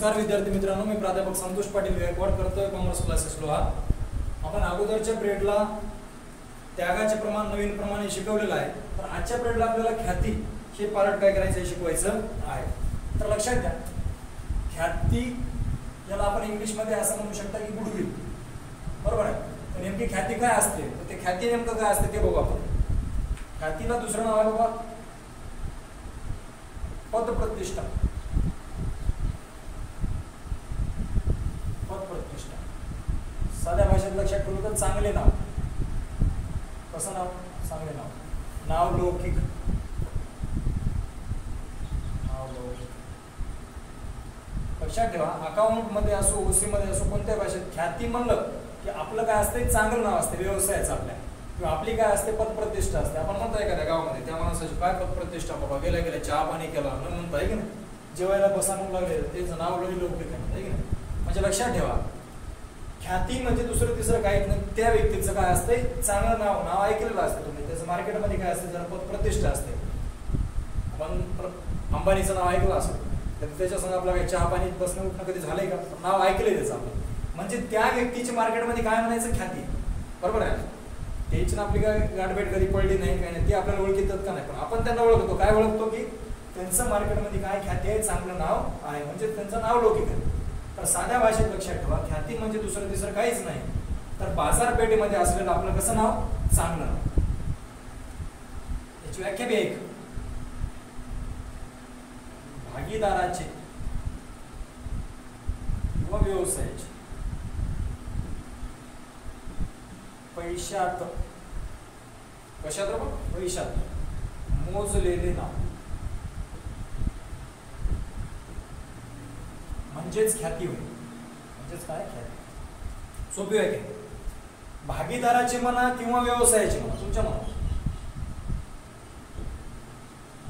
नमस्कार विद्यार्थी मित्रांनो, मी प्राध्यापक संतोष पाटील गायकवाड करतोय कॉमर्स क्लासेस लोहा. आपण अगोदरच्या पिरियडला त्यागाचे प्रमाण नवीन प्रमाणे शिकवलेलं आहे, पण आजच्या पिरियडला आपल्याला ख्याती हे पार्ट काय करायचं हे शिकवायचं आहे. तर लक्षात घ्या, ख्याती याला आपण इंग्लिश मध्ये असं म्हणू शकता की गुडविल, बरोबर आहे. तर नेमकी ख्याती काय असते, तर ते ख्याती नेमकं काय असते ते बघू आपण. ख्यातीला दुसरं नाव आहे बाबा पदप्रतिष्ठा. पदप्रतिष्ठा साध्या भाषेत लक्षात ठेवलं तर चांगले नाव. कसं नाव? चांगले नाव. नाव लौकिक. नाव लौकिक लक्षात ठेवा. अकाउंट मध्ये असो, ओसी मध्ये असो, कोणत्या भाषेत ख्याती म्हणलं की आपलं काय असतं, चांगलं नाव असते व्यवसायाचं आपल्या, किंवा आपली काय असते पदप्रतिष्ठा असते. आपण म्हणतो एखाद्या गावामध्ये त्या माणसाची काय पदप्रतिष्ठा, बाबा गेल्या गेल्या चहा पाणी केला न म्हणता आहे की नाही, जेवायला बसावं लागले, त्याचं नाव लई लौकिक आहे की नाही. म्हणजे लक्षात ठेवा, ख्याती म्हणजे दुसरं तिसरं काही नाही, त्या व्यक्तीचं काय असते चांगलं नाव. नाव ऐकलेलं असतं तुम्ही, त्याचं मार्केटमध्ये काय असते, जरा पदप्रतिष्ठा असते. आपण अंबानीचं नाव ऐकलं असेल तर त्याच्या संग आपला काही चहा पाणी बसणं उठणं कधी झालंय का, नाव ऐकलंय त्याचं आपण. म्हणजे त्या व्यक्तीची मार्केटमध्ये काय म्हणायचं, ख्याती, बरोबर आहे. त्याची आपली काय गाठभेट कधी पडली नाही, काही नाही, ती आपल्याला ओळखीतात का नाही, पण आपण त्यांना ओळखतो. काय ओळखतो की त्यांचं मार्केटमध्ये काय ख्याती आहे, चांगलं नाव आहे, म्हणजे त्यांचं नाव लौकिक आहे. तर साध्या भाषेत लक्षात ठेवा, ख्याती म्हणजे दुसरं तिसरं काहीच नाही, तर बाजारपेठेमध्ये असलेलं आपलं कसं नाव, चांगलं नाव. याची व्याख्या बी एक, भागीदाराचे किंवा व्यवसायाचे पैशात, कशात रे? पैशात मोजलेले नाव म्हणजेच ख्याती होईल. म्हणजेच काय, ख्याती. सोपी आहे की भागीदाराचे म्हणा किंवा व्यवसायाचे म्हणा, तुमच्या म्हणा,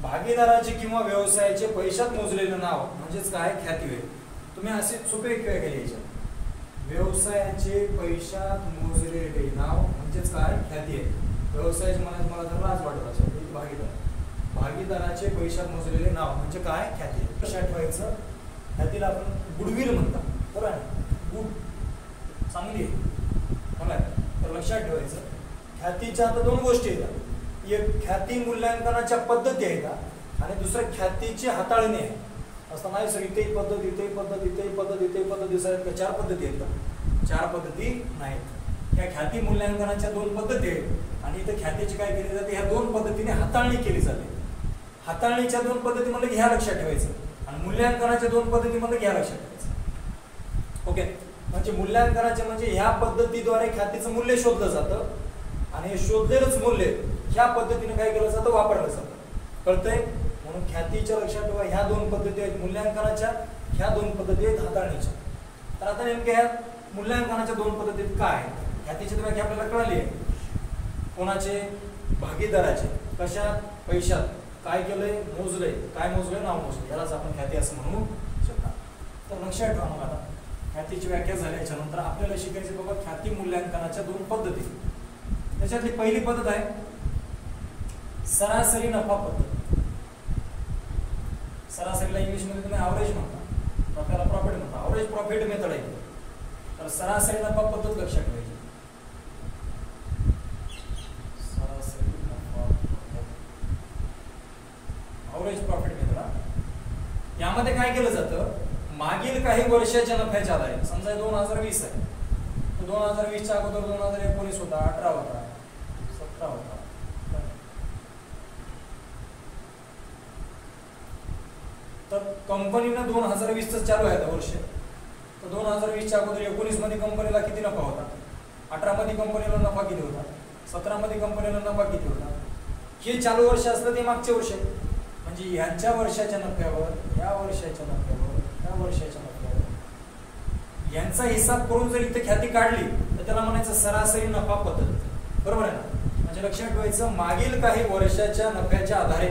भागीदाराचे किंवा व्यवसायाचे पैशात मोजलेलं नाव म्हणजेच काय, ख्याती होईल. तुम्ही असे सोपे व्याख्या केली याच्यात, व्यवसायाचे पैशात मोजलेले नाव म्हणजेच काय, ख्याती आहे. व्यवसायाचे म्हणायचं मला जर लाज वाटत असेल, भागीदाराचे पैशात मोजलेले नाव म्हणजे काय, ख्याती आहे. लक्षात ठेवायचं, ख्यातीला आपण गुडविल म्हणतात, बरोबर आहे. गुड, चांगली आहे. तर लक्षात ठेवायचं, ख्यातीच्या आता दोन गोष्टी येतात. एक ख्याती मूल्यांकनाच्या पद्धती आहेत आणि दुसरं ख्यातीची हाताळणी आहे. असं नाही सर इथे पद्धत, इथे पद्धत, इथे पद्धत, इथे पद्धत दिसत का, चार पद्धती आहेत. चार पद्धती नाहीत. ह्या ख्याती मूल्यांकनाच्या दोन पद्धती आहेत आणि इथे ख्यातीची काय केली जाते, ह्या दोन पद्धतीने हाताळणी केली जाते. हाताळणीच्या दोन पद्धती म्हणजे ह्या लक्षात ठेवायचं आणि मूल्यांकनाच्या दोन पद्धती म्हणजे ह्या लक्षात ठेवायचं. ओके, म्हणजे मूल्यांकनाचे म्हणजे ह्या पद्धतीद्वारे ख्यातीचं मूल्य शोधलं जातं आणि हे शोधलेलंच मूल्य ह्या पद्धतीने काय केलं जातं, वापरलं जातं. कळतंय? म्हणून ख्यातीच्या लक्षात ठेवा, ह्या दोन पद्धती आहेत मूल्यांकनाच्या, ह्या दोन पद्धती आहेत हाताळणीच्या. तर आता नेमक्या ह्या मूल्यांकनाच्या दोन पद्धतीत काय, ख्यातीची व्याख्या आपल्याला कळली आहे. कोणाचे, भागीदाराचे, कशात, पैशात, काय केलंय, मोजलंय, काय मोजलंय, नाव मोजलंय, यालाच आपण ख्याती असं म्हणू शकता. तर लक्षात ठेवा, मग आता ख्यातीची व्याख्या झाल्याच्या नंतर आपल्याला शिकायचे बाबा ख्याती मूल्यांकनाच्या दोन पद्धती. त्याच्यातली पहिली पद्धत आहे सरासरी नफा पद्धत. सरासरीला इंग्लिश मध्ये तुम्ही ॲव्हरेज म्हणता, आपल्याला प्रॉफिट म्हणता, ॲव्हरेज प्रॉफिट मेथड आहे. तर सरासरी नफा पद्धत लक्षात ठेवायची. सरासरी नफा पद्धत, ॲव्हरेज प्रॉफिट मेथड. यामध्ये काय केलं जातं, मागील काही वर्षाच्या नफ्याच्या आधारे, समजा 2020 आहे, तर 2020च्या अगोदर 2019 होता, 18 होता, 17 होता. तर कंपनीनं 2020 चालू आहे वर्ष, तर 2020च्या अगोदर 19 मध्ये कंपनीला किती नफा होता, 18 मध्ये कंपनीला नफा किती होता, 17 मध्ये कंपनीला नफा किती होता. हे चालू वर्ष असलं ते मागचे वर्ष, म्हणजे ह्यांच्या वर्षाच्या नफ्यावर, या वर्षाच्या नफ्यावर, या वर्षाच्या नफ्यावर यांचा हिसाब करून जर इथे ख्याती काढली तर त्याला म्हणायचं सरासरी नफा पद्धत, बरोबर आहे ना. म्हणजे लक्षात ठेवायचं, मागील काही वर्षाच्या नफ्याच्या आधारे,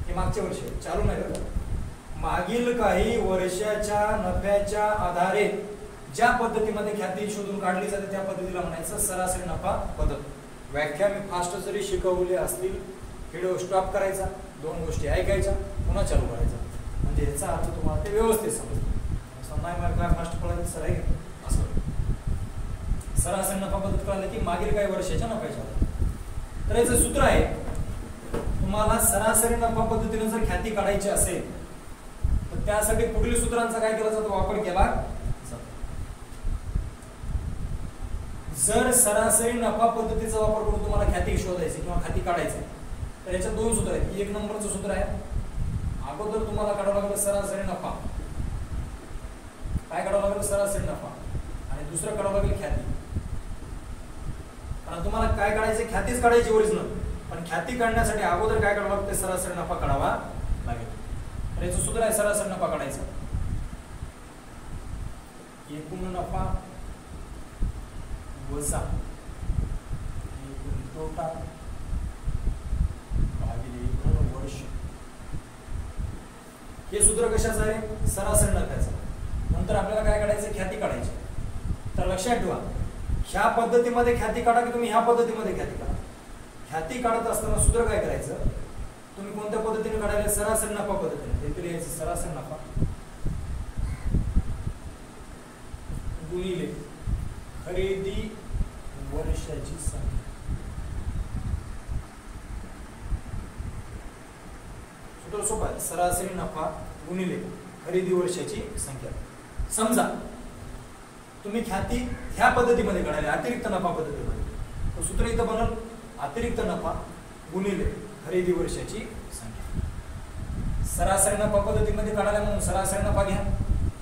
हे मागचे वर्ष चालू नाही बरं, मागील काही वर्षाच्या नफ्याच्या आधारे ज्या पद्धतीमध्ये ख्याती शोधून काढली जाते त्या पद्धतीला म्हणायचं सरासरी नफा पद्धत. व्याख्या मी फास्ट जरी शिकवली असतील, व्हिडिओ स्टॉप करायचा, दोन गोष्टी ऐकायच्या, पुन्हा चालू करायचा, म्हणजे याचा अर्थ तुम्हाला ते व्यवस्थित समजतो. नाही मला काय फास्ट पळायचं सर आहे असं सरासरी नफा पद्धत कळालं की मागील काही वर्षाच्या नफ्याच्या. तर याचं सूत्र आहे, तुम्हाला सरासरी नफा पद्धतीने जर ख्याती काढायची असेल तर त्यासाठी पुढील सूत्रांचा काय केला जातो, वापर केला जातो. जर सरासरी नफा पद्धतीचा वापर करून तुम्हाला ख्याती शोधायची किंवा खाती काढायची तर याच्यात दोन सूत्र आहेत. एक नंबरचं सूत्र आहे, अगोदर तुम्हाला काढावं लागेल सरासरी नफा. काय काढावं लागेल, सरासरी नफा. आणि दुसरं काढावं लागेल ख्याती. कारण तुम्हाला काय काढायचं, ख्यातीच काढायची ओरिजिनल, पण ख्याती काढण्यासाठी अगोदर काय काढावं लागतं, सरासरी नफा काढावा लागेल. तर याचं सूत्र आहे सरासरी नफा काढायचं, एकूण नफा वजा एकूण तोटा भागिले एकूण वर्ष. हे सूत्र कशाचं आहे, सरासरी नफ्याचं. नंतर आपल्याला काय काढायचं, ख्याती काढायची. तर लक्षात ठेवा, ह्या पद्धतीमध्ये ख्याती काढा की तुम्ही ह्या पद्धतीमध्ये ख्याती काढा. ख्याती काढत असताना सूत्र काय करायचं, तुम्ही कोणत्या पद्धतीने काढायला, सरासरी नफा पद्धतीने. इथे लिहायचं सरासरी नफा गुणिले खरेदी वर्षाची संख्या. सूत्र सोपं आहे, सरासरी नफा गुणिले खरेदी वर्षाची संख्या. समजा तुम्ही ख्याती ह्या पद्धतीमध्ये काढायला, अतिरिक्त नफा पद्धतीमध्ये, तर सूत्र इथं बनल अतिरिक्त नफा गुणिले खरेदी वर्षाची संख्या. सरासरी नफा पद्धतीमध्ये काढायला म्हणून सरासरी नफा घ्या,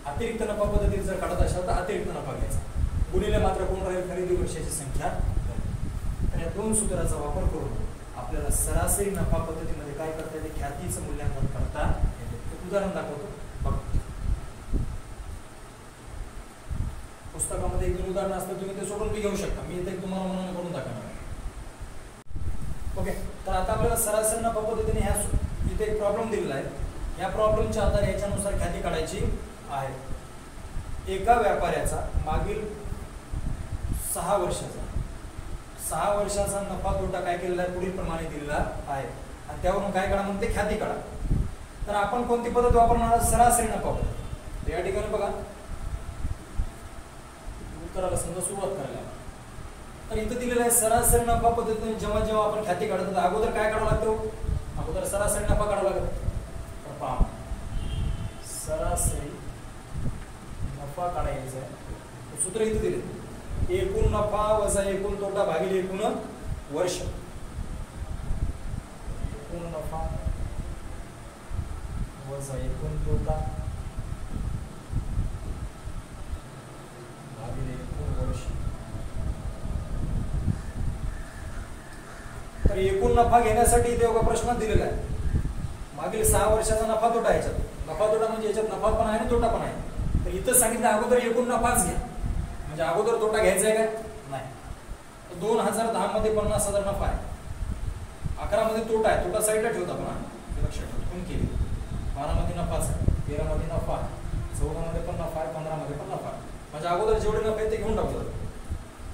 अतिरिक्त नफा पद्धतीत जर काढत असाल तर अतिरिक्त नफा घ्यायचा, गुणिले मात्र कोण राहील, खरेदी वर्षाची संख्या. तर या दोन सूत्राचा वापर करून आपल्याला सरासरी नफा पद्धतीमध्ये काय करता येते, ख्यातीचं मूल्यांकन करता येते. उदाहरण दाखवतो बघा. पुस्तकामध्ये एक दोन उदाहरण असतं, तुम्ही ते सोडून घेऊ शकता, मी इथे तुम्हाला म्हणून करून दाखवणार. ओके, तर आता आपल्याला सरासरी नफा पद्धतीने ह्या इथे एक प्रॉब्लेम दिलेला आहे. या प्रॉब्लेमच्या आधारे याच्यानुसार ख्याती काढायची आहे. एका व्यापाऱ्याचा मागील 6 वर्षाचा नफा तोटा काय केलेला आहे, पुढील प्रमाणे दिलेला आहे. आणि त्यावरून काय काढा म्हणते, ख्याती काढा. तर आपण कोणती पद्धत वापरणार, सरासरी नफा पद्धत. तर या ठिकाणी बघा, उत्तराला समजा सुरुवात करायला. तर इथं दिलेलं आहे सरासरी नफा पद्धतीने जेव्हा जेव्हा आपण ख्याती काढतो तर अगोदर काय काढावं लागतं, अगोदर सरासरी नफा काढावा लागतो. तर पहा, सरासरी नफा काढायचा आहे, सूत्र इथे दिले, एकूण नफा वजा एकूण तोटा भागिले एकूण वर्ष. एकूण नफा वजा एकूण तोटा भागिले एकूण वर्ष. तर एकूण नफा घेण्यासाठी इथे एक प्रश्न दिलेला आहे, मागील 6 वर्षाचा नफा तोटा. याच्यात नफा तोटा म्हणजे याच्यात नफा पण आहे आणि तोटा पण आहे. तर इथं सांगितलं अगोदर एकूण नफाच घ्या, म्हणजे अगोदर तोटा घ्यायचा आहे काय नाही. 2010 मध्ये 50,000 नफा आहे, 11 मध्ये तोटा आहे, तोटा साईडला ठेवता आपण, लक्षात ठेवतो कोण केली. 12 मध्ये नफाच आहे, 13 मध्ये नफा आहे, 14 मध्ये पण नफा आहे, 15 मध्ये पण नफा आहे. म्हणजे अगोदर जेवढे नफे आहेत ते घेऊन टाकतो.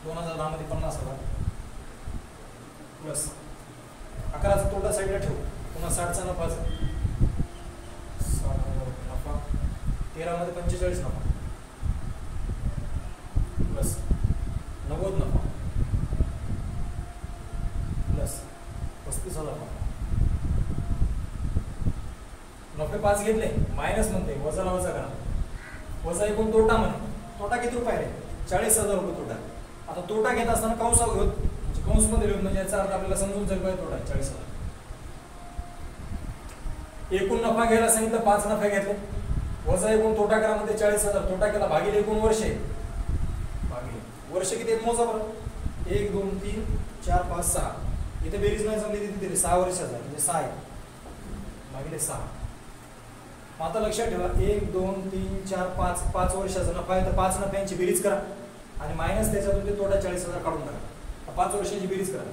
2010 मध्ये 50,000 प्लस 11चा तोटा साईडला ठेवू, पुन्हा 60चा नफाच, 60,000 नफा, 13 मध्ये 45 नफा प्लस 90 नफा प्लस 35,000 नफा. नफे 5 घेतले, मायनस म्हणते, वजाला वजा करा, वजा एकूण तोटा म्हणे. तोटा किती रुपये रे, 40,000 रुपये तोटा. आता तोटा घेत असताना कंस म्हणजे कंस मध्ये लिहून, म्हणजे याचा अर्थ आपल्याला समजून जाईल काय तोटा 40,000. एकूण नफा घ्यायला सांगितलं, 5 नफे घेतले, वजा एकूण तोटा करा मध्ये 40,000, तोटा केला भागिले एकूण वर्ष. भागिले वर्ष किती आहेत मोजा बरं, 1 2 3 4 5 6. इथे बेरीज नाही जमली तिथे दिली 6 वर्षाचा, म्हणजे 6 आहे भागिले 6. आता लक्षात ठेवा, 1 2 3 4 5 5 वर्षाचा नफा आहे, तर 5 नफ्यांची बेरीज करा आणि मायनस त्याच्यातून ते तोटा 40,000 काढून टाका. 5 वर्षाची बेरीज करा,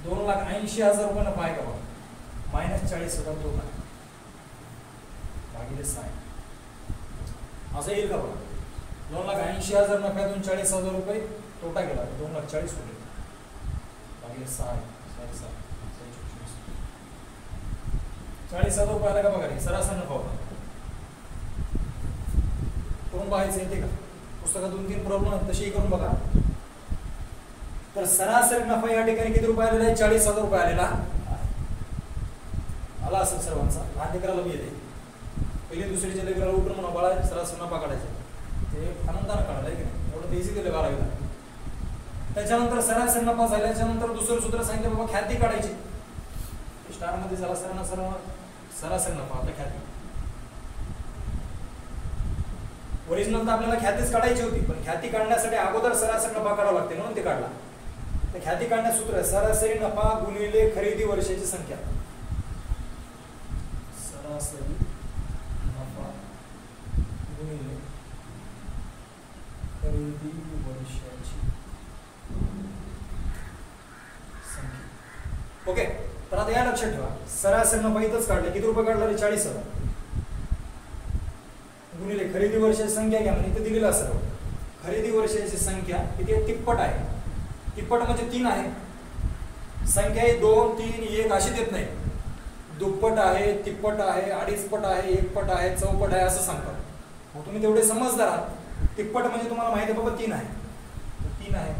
2,80,000 रुपये नफा आहे का बघा, मायनस 40,000 तोटा भागिले 6 असं येईल का बघा. 2,80,000 नफ्यातून 40,000 रुपये तोटा गेला, 2,40,000 रुपये भागिले 6 आहे, 40,000 रुपये आला का बघा रे, सरासरी नफा होता. करून बघायचं येते का? पुस्तकात 2-3 प्रॉब्लेम आहेत, तशी करून बघा. तर सरासरी नफा या ठिकाणी किती रुपये आलेला आहे? 40,000 रुपये आलेला आला असेल सर्वांचा. लहान लेकराला बी येते. पहिली दुसरीच्या लेकराला उठून म्हणा बाळा सरासरी नफा काढायचा, ते आनंदानं काढायला आहे की नाही, एवढं बेसिक दिलं 12वीला. त्याच्यानंतर सरासरी नफा झाल्याच्या नंतर दुसरं सूत्र सांगितलं बाबा ख्याती काढायची. स्टार मध्ये झाला सरासरी नफा, आता ख्याती. ओरिजिनल तर आपल्याला ख्यातीच काढायची होती, पण ख्याती काढण्यासाठी अगोदर सरासरी नफा काढावा लागते म्हणून ते काढला. तर ख्याती काढण्याचं सूत्र आहे सरासरी नफा गुणिले खरेदी वर्षाची संख्या. सरासरी नफा गुणिले खरेदी वर्षाची संख्या. ओके, तर आता या लक्षात ठेवा, सरासरी नफा इथंच काढले. किती रुपये काढला रे? 40,000 गुणिले खरेदी वर्षाची संख्या घ्या म्हणजे इथे दिलेलं असेल. खरेदी वर्षाची संख्या किती आहे? तिप्पट आहे. तिप्पट म्हणजे 3 आहे. संख्या ही 2, 3, 1 अशी देत नाही. दुप्पट आहे, तिप्पट आहे, अडीचपट आहे, एकपट आहे, चौपट आहे असं सांगतात. मग तुम्ही तेवढे समजदार आहात. तिप्पट म्हणजे तुम्हाला माहिती आहे बाबा 3 आहे. 3 आहे.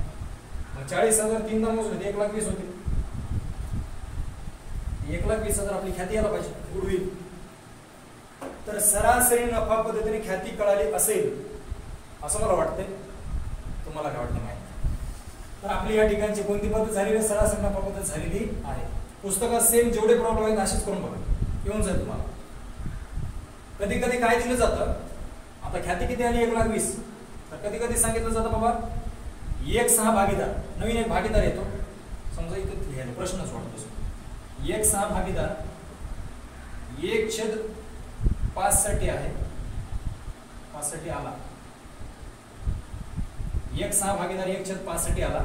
मग 40,000 3दा मोजले 1,20,000 होते. 1,20,000 आपली ख्याती यायला पाहिजे, गुडविल. तर सरासरी नफा पद्धतीने ख्याती कळाली असेल असं मला वाटतंय. तुम्हाला काय वाटतं माहिती? तर आपली या ठिकाणची कोणती पद्धत झालेली आहे? सरासरी नफा पद्धत झालेली आहे. पुस्तकात सेम जेवढे प्रॉब्लेम आहेत असेच करून बघा, येऊन जाईल तुम्हाला. कधी कधी काय दिलं जातं, आता ख्याती किती आली? 1,20,000. तर कधी कधी सांगितलं जातं बाबा 1/6 भागीदार, नवीन एक भागीदार येतो. समजा इथे लिहायला प्रश्न सोडतो. 1/6 भागीदार 1/5 साठी आहे, 5 साठी आला. 1/6 भागीदार 1/5 साठी आला,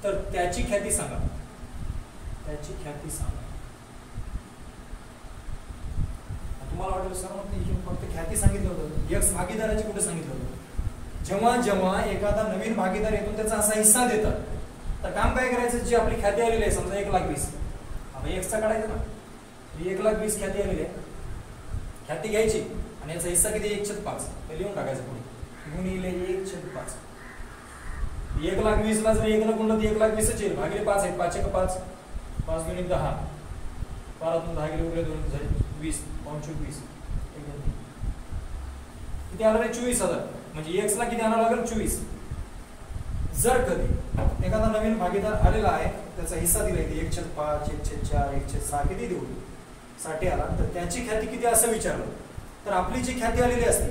तर त्याची ख्याती सांगा. त्याची ख्याती सांगा. तुम्हाला वाटेल सर मग फक्त ख्याती सांगितलं होतं, एक भागीदाराची कुठे सांगितलं होतं? जेव्हा जेव्हा एखादा नवीन भागीदार येतो त्याचा असा हिस्सा देतात, तर काम काय करायचं? जी आपली ख्याती आलेली आहे समजा 1,20,000, आता एक्सचा काढायचं ना. 1,20,000 ख्याती आलेली आहे, ख्याती घ्यायची आणि याचा हिस्सा किती? 1/5. ते लिहून टाकायचं पुढे गुणिले 1/5. 1,20,000 ला जर 1 गुणलं तर 1,20,000 येईल. भागिले 5 आहेत, 5 × 5, 5 × 10, 12 भागिले उरले 2 झाले 20, 24. किती आलं रे? 24,000. म्हणजे एक्स ला किती आणावं लागेल? 24. जर कधी एखादा नवीन भागीदार आलेला आहे, त्याचा हिस्सा दिला इथे 1/5, 1/4, 1/6 किती देऊ? 60 आला, तर त्याची ख्याती किती असं विचारलं तर आपली जी ख्याती आलेली असते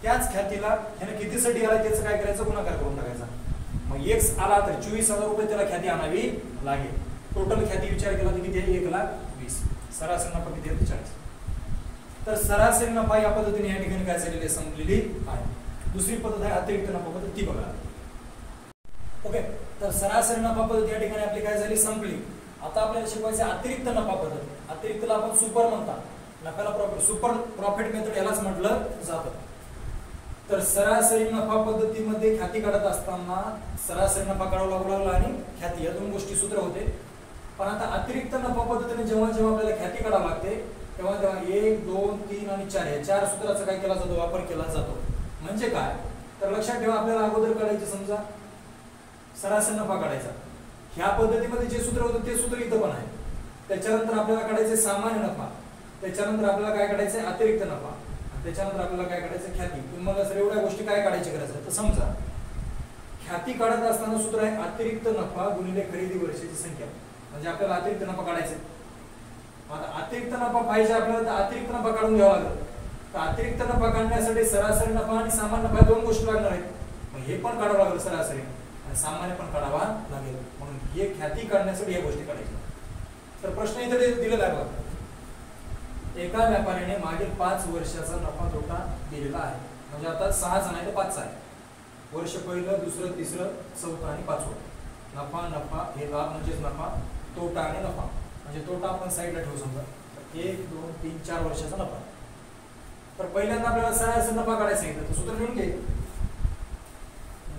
त्याच ख्यातीला ह्याने कितीसाठी आला त्याचं काय करायचं? गुणाकार करून टाकायचा. मग एक्स आला तर 24,000 रुपये त्याला ख्याती आणावी लागेल. टोटल ख्याती विचार केला तर किती आहे? 1,20,000. सरासरी नफा किती आहे? 40. तर सरासरी नफा या पद्धतीने या ठिकाणी काय झालेली आहे? संपलेली आहे. दुसरी पद्धत आहे अतिरिक्त नफा पद्धत, ती बघा. ओके, तर सरासरी नफा पद्धत या ठिकाणी आपली काय झाली? संपली. आता आपल्याला शिकवायचं अतिरिक्त नफा पद्धत. अतिरिक्तला आपण सुपर म्हणतात. नफ्याला प्रॉफिट, सुपर प्रॉफिट मेथड यालाच म्हटलं जातं. तर सरासरी नफा पद्धतीमध्ये ख्याती काढत असताना सरासरी नफा काढावा लागू लागला आणि ख्याती या 2 गोष्टी सूत्र होते. पण आता अतिरिक्त नफा पद्धतीने जेव्हा जेव्हा आपल्याला ख्याती काढावी लागते तेव्हा तेव्हा 1, 2, 3 आणि 4 या 4 सूत्राचा काय केला जातो? वापर केला जातो. म्हणजे काय? तर लक्षात ठेवा, आपल्याला अगोदर काढायचे समजा सरासरी नफा काढायचा. ह्या पद्धतीमध्ये जे सूत्र होतं ते सूत्र इथं पण आहे. त्याच्यानंतर आपल्याला काढायचे सामान्य नफा, त्याच्यानंतर आपल्याला काय काढायचं? अतिरिक्त नफा, त्याच्यानंतर आपल्याला काय काढायचं? ख्याती. तुम्हाला जर एवढ्या गोष्टी काय काढायची गरज आहे तर समजा ख्याती काढत असताना सूत्र आहे अतिरिक्त नफा गुणिले खरेदी वर्षाची संख्या. म्हणजे आपल्याला अतिरिक्त नफा काढायचा. आता अतिरिक्त नफा पाहिजे आपल्याला तर अतिरिक्त नफा काढून घ्यावा लागेल. तर अतिरिक्त नफा काढण्यासाठी सरासरी नफा आणि सामान्य नफा 2 गोष्टी लागणार आहेत. मग हे पण काढावं लागेल सरासरी आणि सामान्य पण काढावा लागेल. म्हणून हे ख्याती काढण्यासाठी या गोष्टी काढायच्या. तर प्रश्न इथे दिलेला आहे बघा. एका व्यापाऱ्याने मागील 5 वर्षाचा नफा तोटा दिलेला आहे. म्हणजे आता 6 जण आहे तर 5 आहे. वर्ष पहिलं, दुसरं, तिसरं, चौथं आणि 5वं. नफा नफा हे लाभ म्हणजेच नफा, तोटा आणि नफा. म्हणजे तोटा आपण साईडला ठेवू समजा 1, 2, 3, 4 वर्षाचा नफा. तर पहिल्यांदा आपल्याला सरासरी नफा काढायचा आहे तर सूत्र लिहून घे.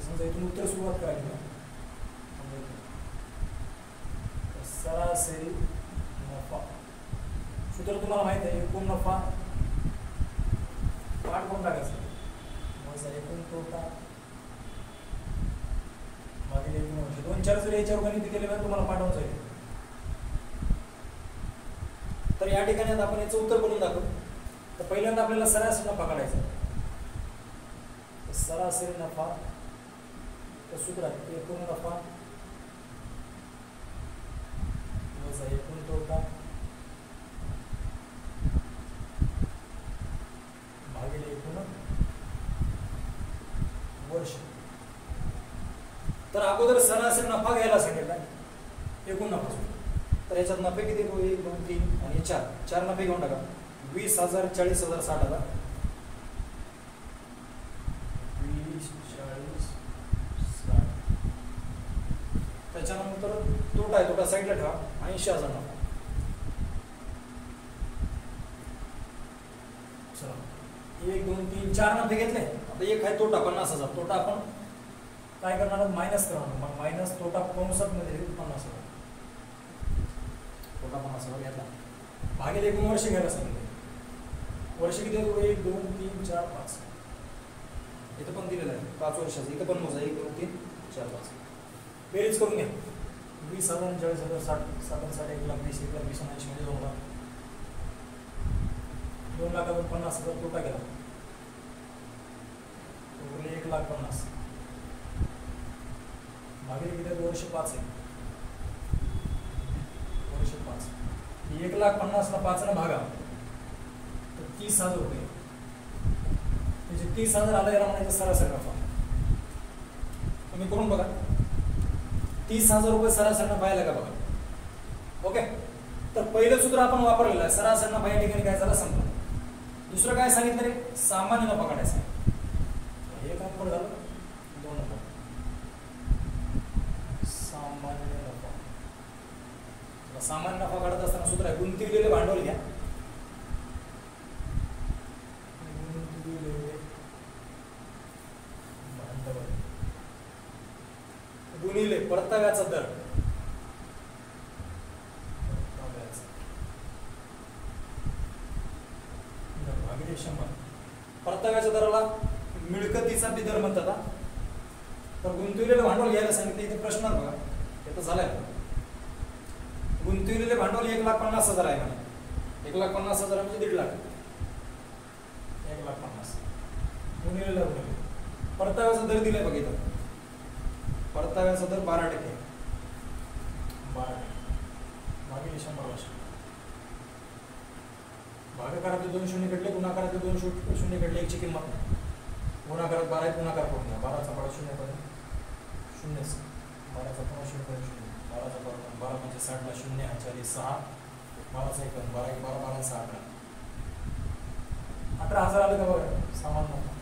समजा इथून उत्तर सुरुवात करायची. सरासरी नफा सूत्र तुम्हाला माहित आहे, एकूण नफा पाठ कोण टाकायचं, एकूण तोटा भागिले एकूण वर्ष. 2-4 जर याच्यावर गणित केले तर तुम्हाला पाठवून जाईल. तर या ठिकाणी आता आपण याचं उत्तर करून दाखवू. तर पहिल्यांदा आपल्याला सरासरी नफा काढायचा. सरासरी नफा सूत्र आहे एकूण नफा वजा एकूण तोटा भागिले एकूण वर्ष. तर अगोदर सरासरी नफा घ्यायला सांगितला, एकूण नफा सूत्र. तर याच्यात नफे किती, 1, 2, 3 आणि 4 नफे घेऊन टाका. 20,000, 40,000, 60,000. 20, 40, 60. त्याच्यानंतर तोटा आहे, तोटा साईडला ठेवा. 80,000 नफा. चला 1, 2, 3, 4 नफे घेतले. आता एक आहे तोटा 50,000. तोटा आपण काय करणार, मायनस करणार. मग मायनस तोटा कंसात मध्ये 50,000. तोटा 50,000 घेतला भागिले एकूण वर्ष घ्यायला सांगितले. वर्ष किती आहे, 1, 2, 3, 4, 5. इथं पण दिलेलं आहे 5 वर्षाचं. इथं पण मोजा 1, 2, 3, 4, 5. बेरीज करून घ्या. 20,000, 40,000, 60, 60, 1,20,000, 1,20,000, 80 म्हणजे 2 लाख. 2 लाखातून 50,000 तोटा गेला. 1,50,000 भागिले किती, वर्ष 5 आहे. वर्ष 5. 1,50,000 5 ने भागा तर 30,000 रुपये. म्हणजे 30,000 आला, याला म्हणायचं सरासरी नफा. तुम्ही करून बघा. 30,000 रुपये सरासरी नफा यायला का बघा. ओके. तर पहिलं सूत्र आपण वापरलेलं आहे, सरासरी नफा या ठिकाणी काय झाला समजा. दुसरं काय सांगितलं रे, सामान्य नफा काढायचा. हे काम पण झालं. 2 नफा सामान्य नफा. सामान्य नफा काढत असताना सूत्र आहे गुंतविलेले भांडवल घ्या. गुंतविलेले भांडवल गुणिले परताव्याचा दर. भागिले 100. परताव्याच्या दराला मिळकतीचा बी दर म्हणतात. तर गुंतविलेलं भांडवल घ्यायला सांगितलं. इथे प्रश्न बघा, हे तर झालंय. गुंतविलेले भांडवल 1,50,000 आहे म्हणा. 1,50,000 म्हणजे 1.5 लाख. 1,50,000 गुणिलेला गुणिले परताव्याचा दर दिलाय बघ इथं. परताव्याचा दर 12%. 12% भागिले 100 वर्ष. भागाकारातले 2 शून्य घडले, गुणाकारातले 2 शून्य घडले, एकची किंमत नाही. गुणाकारात 12 आहे, गुणाकार करून घ्या. 12चा पाडा 0 पर्यंत 0. 12चा पाडा 0 पर्यंत 0. 12चा पाडा 12 म्हणजे 60 ला 0 आहे 40 6. 12चा 1 12 1 12 12 6 18. 18,000 आले का बघा सामान्य नफा.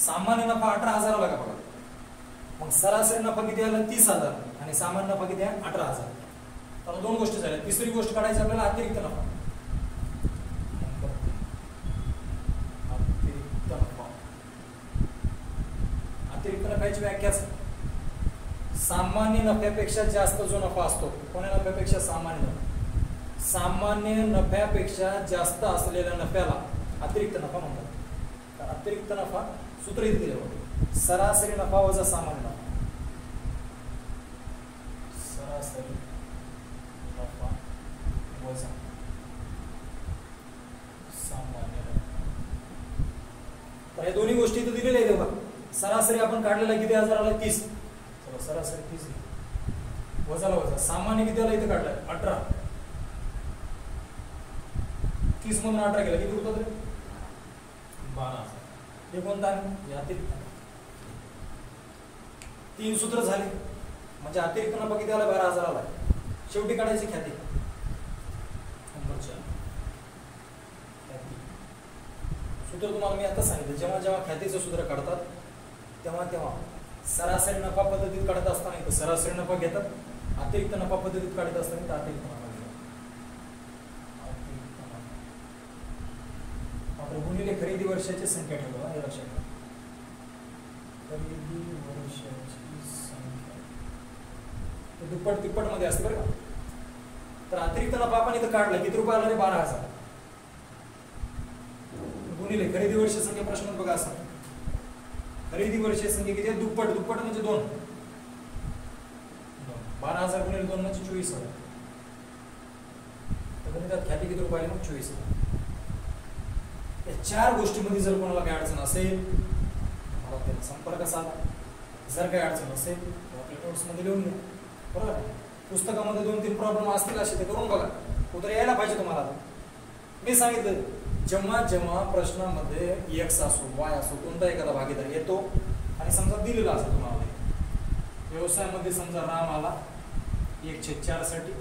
सामान्य नफा 18,000 आला का बघा. मग सरासरी नफा किती आला, 30,000 आणि सामान्य नफा किती आहे, 18,000. तर 2 गोष्टी झाल्या. तिसरी गोष्ट काढायची आपल्याला, अतिरिक्त नफा. अतिरिक्त नफ्याची व्याख्याच सामान्य नफ्यापेक्षा जास्त जो नफा असतो. कोण्या नफ्यापेक्षा, सामान्य नफा. सामान्य नफ्यापेक्षा जास्त असलेल्या नफ्याला अतिरिक्त नफा म्हणतात. तर अतिरिक्त नफा सूत्र इथे दिलं होतं, सरासरी नफा वजा सामान्य नफा. सरासरी नफा वजा सामान्य नफा. तर या दोन्ही गोष्टी इथे दिलेल्या आहेत बघा. सरासरी आपण काढलेला किती हजार आला, 30. चला सरासरी 30 वजाला वजा सामान्य किती आला इथे काढलाय, 18. 30 मधून 18 गेला, किती होतं तरी 12,000. हे कोणता आहे, अतिरिक्त. 3 सूत्र झाले म्हणजे अतिरिक्त नफा किती आला, 12,000 आला. शेवटी काढायची ख्याती. नंबर 4 सूत्र तुम्हाला मी आता सांगितलं. जेव्हा जेव्हा ख्यातीचं सूत्र काढतात तेव्हा तेव्हा सरासरी नफा पद्धतीत काढत असताना इथं सरासरी नफा घेतात, अतिरिक्त नफा पद्धतीत काढत असताना इथं अतिरिक्त नफा घेतात. मात्र गुणिले खरेदी वर्षाची संख्या ठेवतो, हे लक्षात घ्या. खरेदी वर्षाची संख्या दुप्पट तिप्पट मध्ये असते बरं का. तर अतिरिक्त नफा आपण इथं काढला, किती रुपये आला रे? 12,000 गुणिले खरेदी वर्ष संख्या. प्रश्न बघा असा, खरेदी वर्ष संख्या किती आहे? दुप्पट. दुप्पट म्हणजे 2. 12,000 गुणिले 2 म्हणजे 24,000. तर गणितात ख्याती किती रुपये आले मग? 24,000. या 4 गोष्टींमध्ये जर कोणाला काही अडचण असेल मला त्यांना संपर्क साधा. जर काही अडचण असेल तर आपल्या नोट्समध्ये लिहून घ्या. बरोबर आहे? पुस्तकामध्ये 2-3 प्रॉब्लेम असतील असे ते करून बघा. उत्तर यायला पाहिजे तुम्हाला. मी सांगितलं, जेव्हा जेव्हा प्रश्नामध्ये एक्स असो वाय असो कोणता एखादा भागीदार येतो आणि समजा दिलेला असेल तुम्हाला व्यवसायामध्ये, समजा राम आला 1/4 साठी,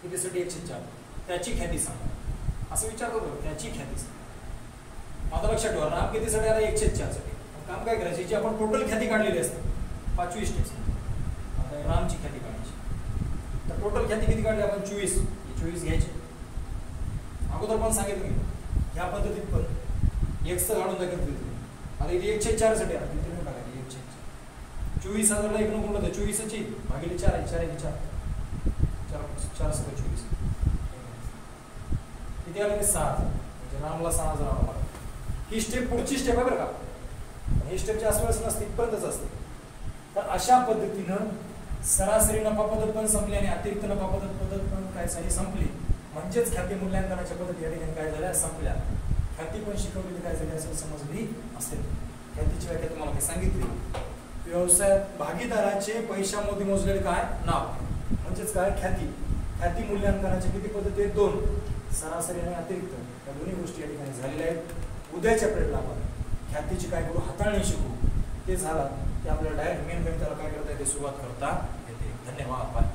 कितीसाठी? 1/4. त्याची ख्याती सांगा असं विचार करतो. त्याची ख्याती सांगा. आता लक्षात ठेवा, राम कितीसाठी आला? 1/4 साठी. काम काय करायची? जी आपण टोटल ख्याती काढलेली असते 5वी स्टेप. आता रामची ख्याती काढायची. तर टोटल ख्याती किती काढली आपण? 24. 24 घ्यायची. अगोदर पण सांगितलं मी ह्या पद्धतीत पण एक्स काढून दाखवतो. आता इथे 1/4 साठी आला, किती टाकायची? 1/4. 24,000ला 1 नको होतं, 24ची भागिले 4 आहे. 4 आहे 4. 4 सगळं 24. किती आले? 7. म्हणजे रामला 6,000 आला. ही स्टेप पुढची स्टेप आहे बरं का. ही स्टेपच्या आसपास नसते, इथपर्यंतच असते. तर अशा पद्धतीनं सरासरी नफा पद्धत पण संपली आणि अतिरिक्त नफा पद्धत पण काय झाली? संपली. म्हणजेच ख्याती मूल्यांकनाच्या पद्धती या ठिकाणी काय झाल्या? संपल्या. ख्याती पण शिकवलेली काय झाली असेल? समजली असेल. ख्यातीची व्याख्या तुम्हाला काय सांगितली? व्यवसायात भागीदाराचे पैशामध्ये मोजलेले काय? नाव. म्हणजेच काय? ख्याती. ख्याती मूल्यांकनाच्या किती पद्धती आहेत? 2. सरासरी आणि अतिरिक्त या दोन्ही गोष्टी या ठिकाणी झालेल्या आहेत. उद्याच्या पिरियडला आपण ख्यातीची काय करू? हाताळणी शिकू. ते झालं की आपल्याला डायरेक्ट मेन गणिताला काय करता येते? सुरुवात करता येते. धन्यवाद. बाय.